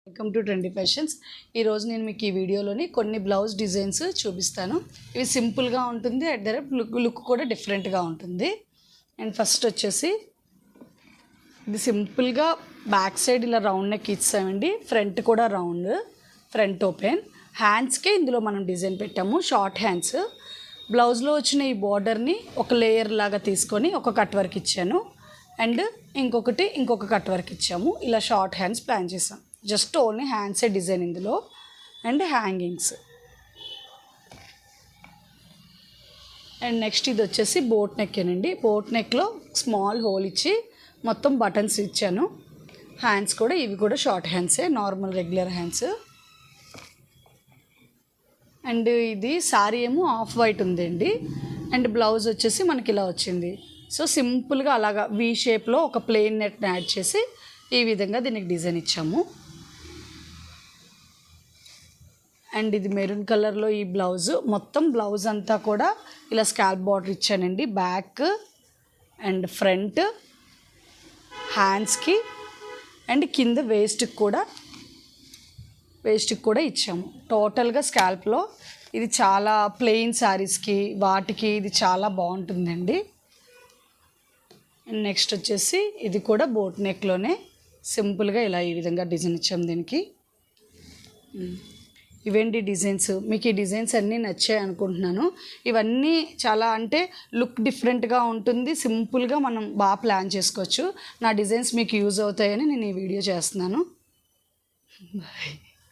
Welcome to trendy fashions. ఈరోజు నేను మీకు ఈ వీడియోలోని కొన్ని బ్లౌజ్ డిజైన్స్ చూపిస్తాను. ఇవి సింపుల్గా ఉంటుంది, అట్ ద లుక్ కూడా డిఫరెంట్గా ఉంటుంది. అండ్ ఫస్ట్ వచ్చేసి ఇది సింపుల్గా బ్యాక్ సైడ్ ఇలా రౌండ్ నెక్ ఇచ్చామండి, ఫ్రంట్ కూడా రౌండ్, ఫ్రంట్ ఓపెన్. హ్యాండ్స్కే ఇందులో మనం డిజైన్ పెట్టాము, షార్ట్ హ్యాండ్స్. బ్లౌజ్లో వచ్చిన ఈ బార్డర్ని ఒక లేయర్ లాగా తీసుకొని ఒక కట్ వర్క్ ఇచ్చాను, అండ్ ఇంకొక కట్ వర్క్ ఇచ్చాము. ఇలా షార్ట్ హ్యాండ్స్ ప్లాన్ చేసాం. జస్ట్ ఓన్లీ హ్యాండ్సే డిజైన్ ఇందులో, అండ్ హ్యాంగింగ్స్. అండ్ నెక్స్ట్ ఇది వచ్చేసి బోట్ నెక్ అండి. బోట్ నెక్లో స్మాల్ హోల్ ఇచ్చి మొత్తం బటన్స్ ఇచ్చాను. హ్యాండ్స్ కూడా ఇవి కూడా షార్ట్ హ్యాండ్సే, నార్మల్ రెగ్యులర్ హ్యాండ్స్. అండ్ ఇది సారీ ఏమో ఆఫ్ వైట్ ఉందండి, అండ్ బ్లౌజ్ వచ్చేసి మనకి ఇలా వచ్చింది. సో సింపుల్గా అలాగా వీ షేప్లో ఒక ప్లెయిన్ నెట్ని యాడ్ చేసి ఈ విధంగా దీనికి డిజైన్ ఇచ్చాము. అండ్ ఇది మెరూన్ కలర్లో ఈ బ్లౌజ్, మొత్తం బ్లౌజ్ అంతా కూడా ఇలా స్కాల్ప్ బార్డర్ ఇచ్చానండి. బ్యాక్ అండ్ ఫ్రంట్, హ్యాండ్స్కి అండ్ కింద వేస్ట్కి కూడా ఇచ్చాము. టోటల్గా స్కాల్ప్లో ఇది చాలా ప్లెయిన్ శారీస్కి వాటికి ఇది చాలా బాగుంటుందండి. అండ్ నెక్స్ట్ వచ్చేసి ఇది కూడా బోట్ నెక్లోనే సింపుల్గా ఇలా ఈ విధంగా డిజైన్ ఇచ్చాము దీనికి. ఇవేంటి డిజైన్స్, మీకు ఈ డిజైన్స్ అన్నీ నచ్చాయి అనుకుంటున్నాను. ఇవన్నీ చాలా అంటే లుక్ డిఫరెంట్గా ఉంటుంది, సింపుల్గా మనం బాగా ప్లాన్ చేసుకోవచ్చు. నా డిజైన్స్ మీకు యూజ్ అవుతాయని నేను ఈ వీడియో చేస్తున్నాను. బాయ్.